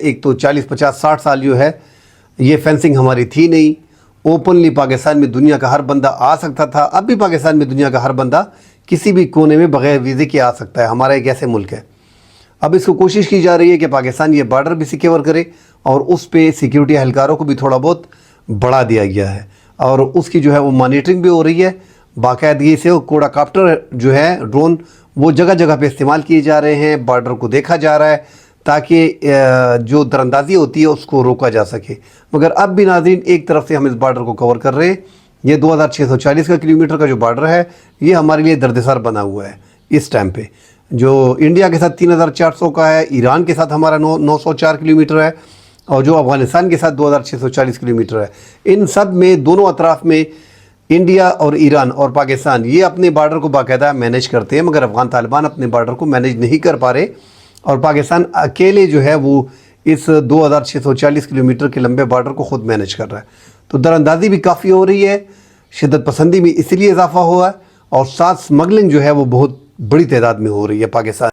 ایک تو 40-50-60 سال جو ہے یہ فینسنگ ہماری تھی نہیں. اوپنلی پاکستان میں دنیا کا ہر بندہ آ سکتا تھا. اب بھی پاکستان میں دنیا کا ہر بندہ کسی بھی کونے میں بغیر ویزے کے آ سکتا ہے. ہمارا ایک ایسے ملک ہے. اب اس کو کوشش کی جا رہی ہے کہ پاکستان یہ بارڈر بھی سیکیور کرے اور اس پہ سیکیورٹی اہلکاروں کو بھی تھوڑا بہت بڑھا دیا گیا ہے اور اس کی جو ہے وہ مانیٹرنگ بھی ہو رہی ہے باقاعدگی سے. کوڑا کاپٹر جو ہے ڈرون وہ جگہ جگہ پہ استعمال کیے جا رہے ہیں. بارڈر کو دیکھا جا رہا ہے تاکہ جو دراندازی ہوتی ہے اس کو روکا جا سکے. مگر اب بھی ناظرین ایک طرف سے ہم اس بارڈر کو کور کر رہے ہیں. یہ 2640 کا کلومیٹر کا جو بارڈر ہے یہ ہمارے لیے دردسر بنا ہوا ہے اس ٹائم پہ. جو انڈیا کے ساتھ 3400 کا ہے, ایران کے ساتھ ہمارا 904 کلومیٹر ہے اور جو افغانستان کے ساتھ 2640 کلومیٹر ہے. ان سب میں دونوں اطراف میں انڈیا اور ایران اور پاکستان یہ اپنے بارڈر کو باقاعدہ مینیج کرتے ہیں, مگر افغان طالبان اپنے بارڈر کو مینیج نہیں کر پا رہے اور پاکستان اکیلے جو ہے وہ اس 2640 کلومیٹر کے لمبے بارڈر کو خود مینیج کر رہا ہے. تو دراندازی بھی کافی ہو رہی ہے, شدت پسندی میں اس لیے اضافہ ہوا ہے اور ساتھ سمگلنگ جو ہے وہ بہت بڑی تعداد میں ہو رہی ہے پاکستان